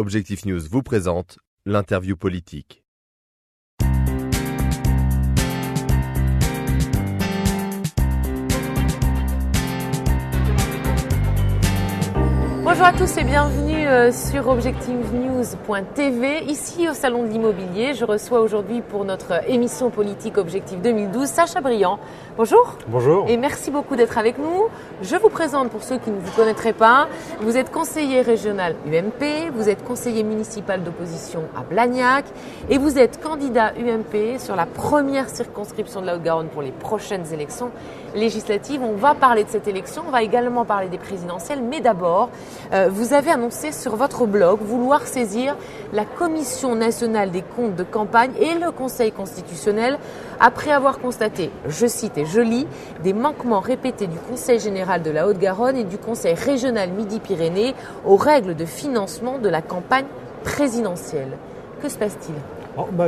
Objectif News vous présente l'interview politique. Bonjour à tous et bienvenue sur objectivenews.tv. Ici au Salon de l'Immobilier, je reçois aujourd'hui pour notre émission politique Objectif 2012 Sacha Briand. Bonjour. Bonjour. Et merci beaucoup d'être avec nous. Je vous présente pour ceux qui ne vous connaîtraient pas. Vous êtes conseiller régional UMP, vous êtes conseiller municipal d'opposition à Blagnac et vous êtes candidat UMP sur la première circonscription de la Haute-Garonne pour les prochaines élections législatives. On va parler de cette élection, on va également parler des présidentielles, mais d'abord, vous avez annoncé sur votre blog vouloir saisir la Commission nationale des comptes de campagne et le Conseil constitutionnel après avoir constaté, je cite et je lis, des manquements répétés du Conseil général de la Haute-Garonne et du Conseil régional Midi-Pyrénées aux règles de financement de la campagne présidentielle. Que se passe-t-il ?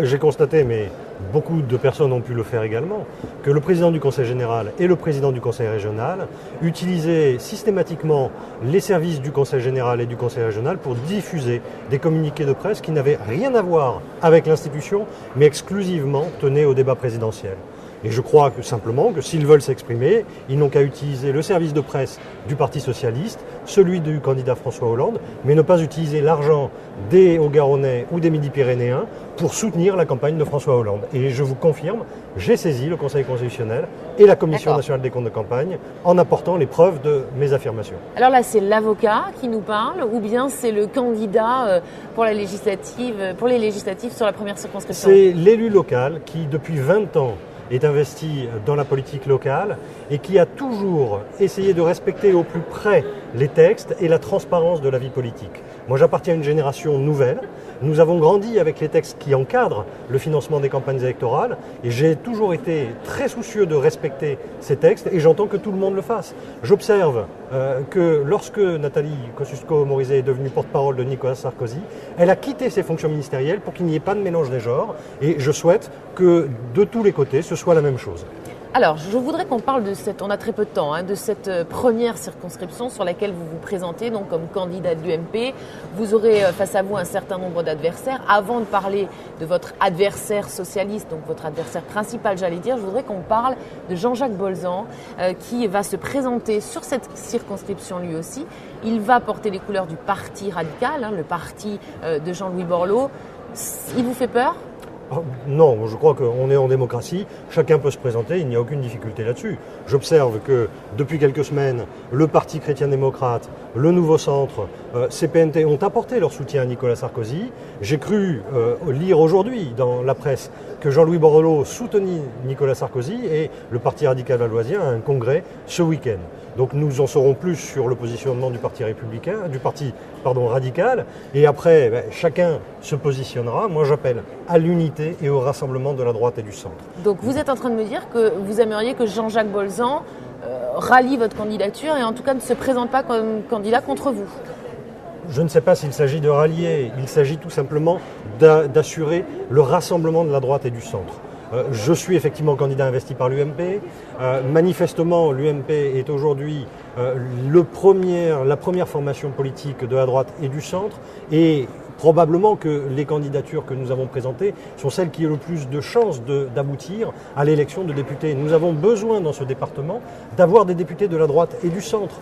J'ai constaté, mais beaucoup de personnes ont pu le faire également, que le président du Conseil général et le président du Conseil régional utilisaient systématiquement les services du Conseil général et du Conseil régional pour diffuser des communiqués de presse qui n'avaient rien à voir avec l'institution, mais exclusivement tenaient au débat présidentiel. Et je crois que simplement que s'ils veulent s'exprimer, ils n'ont qu'à utiliser le service de presse du Parti socialiste, celui du candidat François Hollande, mais ne pas utiliser l'argent des Haut-Garonnais ou des Midi-Pyrénéens pour soutenir la campagne de François Hollande. Et je vous confirme, j'ai saisi le Conseil constitutionnel et la Commission nationale des comptes de campagne en apportant les preuves de mes affirmations. Alors là, c'est l'avocat qui nous parle ou bien c'est le candidat pour les législatives sur la première circonscription ? C'est l'élu local qui, depuis 20 ans, est investi dans la politique locale et qui a toujours essayé de respecter au plus près les textes et la transparence de la vie politique. Moi, j'appartiens à une génération nouvelle. Nous avons grandi avec les textes qui encadrent le financement des campagnes électorales et j'ai toujours été très soucieux de respecter ces textes et j'entends que tout le monde le fasse. J'observe que lorsque Nathalie Kosciusko-Morizet est devenue porte-parole de Nicolas Sarkozy, elle a quitté ses fonctions ministérielles pour qu'il n'y ait pas de mélange des genres et je souhaite que de tous les côtés ce soit la même chose. Alors, je voudrais qu'on parle de on a très peu de temps, de cette première circonscription sur laquelle vous vous présentez, donc comme candidat de l'UMP. Vous aurez face à vous un certain nombre d'adversaires. Avant de parler de votre adversaire socialiste, donc votre adversaire principal, j'allais dire, je voudrais qu'on parle de Jean-Jacques Bolzan, qui va se présenter sur cette circonscription lui aussi. Il va porter les couleurs du Parti radical, le parti de Jean-Louis Borloo. Il vous fait peur ? Non, je crois qu'on est en démocratie, chacun peut se présenter, il n'y a aucune difficulté là-dessus. J'observe que depuis quelques semaines, le Parti chrétien-démocrate, le Nouveau Centre, CPNT ont apporté leur soutien à Nicolas Sarkozy. J'ai cru lire aujourd'hui dans la presse que Jean-Louis Borloo soutenait Nicolas Sarkozy et le Parti radical valoisien a un congrès ce week-end. Donc nous en saurons plus sur le positionnement du Parti radical. Et après, chacun se positionnera. Moi, j'appelle à l'unité et au rassemblement de la droite et du centre. Donc vous êtes en train de me dire que vous aimeriez que Jean-Jacques Bolzan rallie votre candidature et en tout cas ne se présente pas comme candidat contre vous ? Je ne sais pas s'il s'agit de rallier. Il s'agit tout simplement d'assurer le rassemblement de la droite et du centre. Je suis effectivement candidat investi par l'UMP. Manifestement, l'UMP est aujourd'hui la première formation politique de la droite et du centre. Et probablement que les candidatures que nous avons présentées sont celles qui ont le plus de chances d'aboutir à l'élection de députés. Nous avons besoin dans ce département d'avoir des députés de la droite et du centre.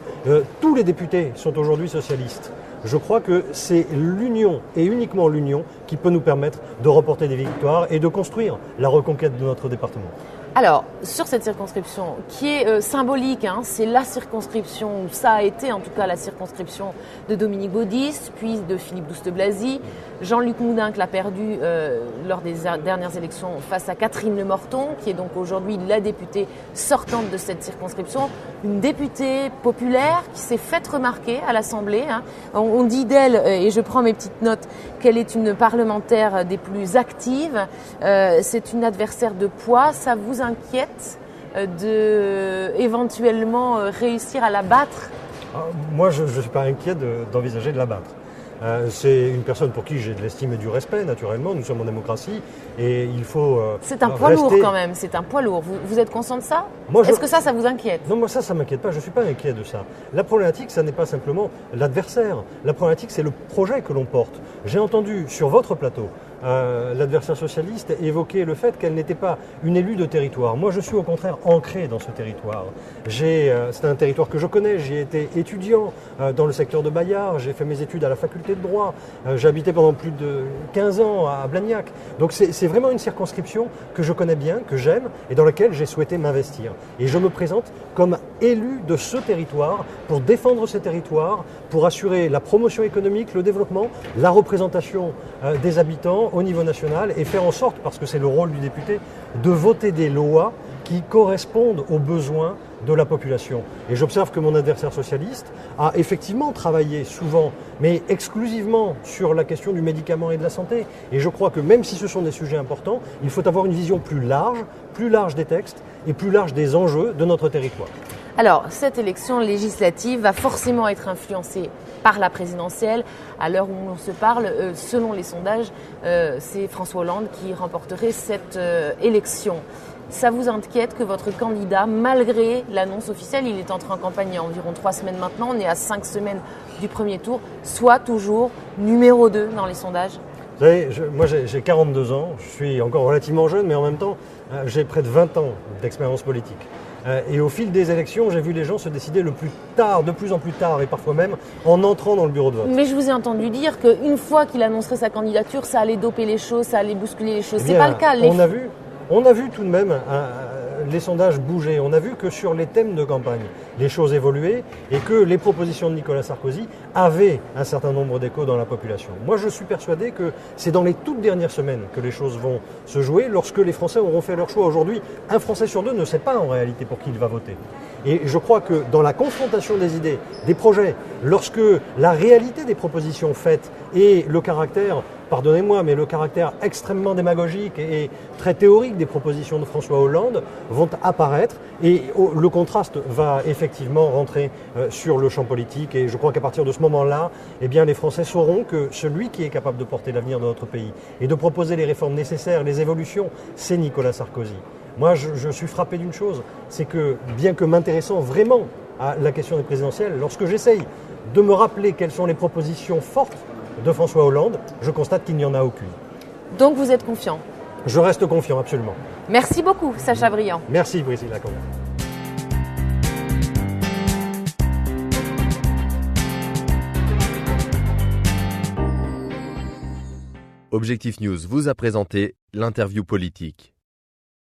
Tous les députés sont aujourd'hui socialistes. Je crois que c'est l'union et uniquement l'union qui peut nous permettre de remporter des victoires et de construire la reconquête de notre département. Alors, sur cette circonscription qui est symbolique, c'est la circonscription, ça a été en tout cas la circonscription de Dominique Baudis, puis de Philippe Douste-Blazy. Jean-Luc Moudenc l'a perdu lors des dernières élections face à Catherine Lemorton, qui est donc aujourd'hui la députée sortante de cette circonscription. Une députée populaire qui s'est faite remarquer à l'Assemblée. On dit d'elle, et je prends mes petites notes, qu'elle est une parlementaire des plus actives. C'est une adversaire de poids. Ça vous inquiète de éventuellement réussir à la battre ? Moi, je ne suis pas inquiet d'envisager de la battre. C'est une personne pour qui j'ai de l'estime et du respect, naturellement. Nous sommes en démocratie et il faut. C'est un poids lourd quand même, c'est un poids lourd. Vous êtes conscient de ça? Est-ce que ça vous inquiète? Non, moi ça m'inquiète pas, je ne suis pas inquiet de ça. La problématique, ça n'est pas simplement l'adversaire. La problématique, c'est le projet que l'on porte. J'ai entendu sur votre plateau l'adversaire socialiste évoquer le fait qu'elle n'était pas une élue de territoire. Moi, je suis au contraire ancré dans ce territoire. C'est un territoire que je connais, j'y ai été étudiant dans le secteur de Bayard, j'ai fait mes études à la faculté de droit, j'ai habité pendant plus de 15 ans à Blagnac. Donc c'est vraiment une circonscription que je connais bien, que j'aime et dans laquelle j'ai souhaité m'investir. Et je me présente comme élu de ce territoire pour défendre ce territoire, pour assurer la promotion économique, le développement, la représentation des habitants au niveau national et faire en sorte, parce que c'est le rôle du député, de voter des lois qui correspondent aux besoins de la population. Et j'observe que mon adversaire socialiste a effectivement travaillé souvent, mais exclusivement sur la question du médicament et de la santé. Et je crois que même si ce sont des sujets importants, il faut avoir une vision plus large des textes et plus large des enjeux de notre territoire. Alors, cette élection législative va forcément être influencée par la présidentielle. À l'heure où on se parle, selon les sondages, c'est François Hollande qui remporterait cette élection. Ça vous inquiète que votre candidat, malgré l'annonce officielle, il est entré en campagne il y a environ 3 semaines maintenant, on est à 5 semaines du premier tour, soit toujours numéro 2 dans les sondages? Vous savez, moi j'ai 42 ans, je suis encore relativement jeune, mais en même temps, j'ai près de 20 ans d'expérience politique. Et au fil des élections, j'ai vu les gens se décider le plus tard, de plus en plus tard, et parfois même en entrant dans le bureau de vote. Mais je vous ai entendu dire qu'une fois qu'il annoncerait sa candidature, ça allait doper les choses, ça allait bousculer les choses. C'est pas le cas. On a vu tout de même les sondages bouger. On a vu que sur les thèmes de campagne, les choses évoluaient et que les propositions de Nicolas Sarkozy avaient un certain nombre d'échos dans la population. Moi, je suis persuadé que c'est dans les toutes dernières semaines que les choses vont se jouer, lorsque les Français auront fait leur choix. Aujourd'hui, un Français sur 2 ne sait pas en réalité pour qui il va voter. Et je crois que dans la confrontation des idées, des projets, lorsque la réalité des propositions faites et le caractère, pardonnez-moi, mais le caractère extrêmement démagogique et très théorique des propositions de François Hollande vont apparaître et le contraste va effectivement rentrer sur le champ politique. Et je crois qu'à partir de ce moment-là, eh bien, les Français sauront que celui qui est capable de porter l'avenir de notre pays et de proposer les réformes nécessaires, les évolutions, c'est Nicolas Sarkozy. Moi, je suis frappé d'une chose, c'est que bien que m'intéressant vraiment à la question des présidentielles, lorsque j'essaye de me rappeler quelles sont les propositions fortes de François Hollande, je constate qu'il n'y en a aucune. Donc vous êtes confiant? Je reste confiant, absolument. Merci beaucoup, Sacha Briand. Merci, Priscilla Combe. Objectif News vous a présenté l'interview politique.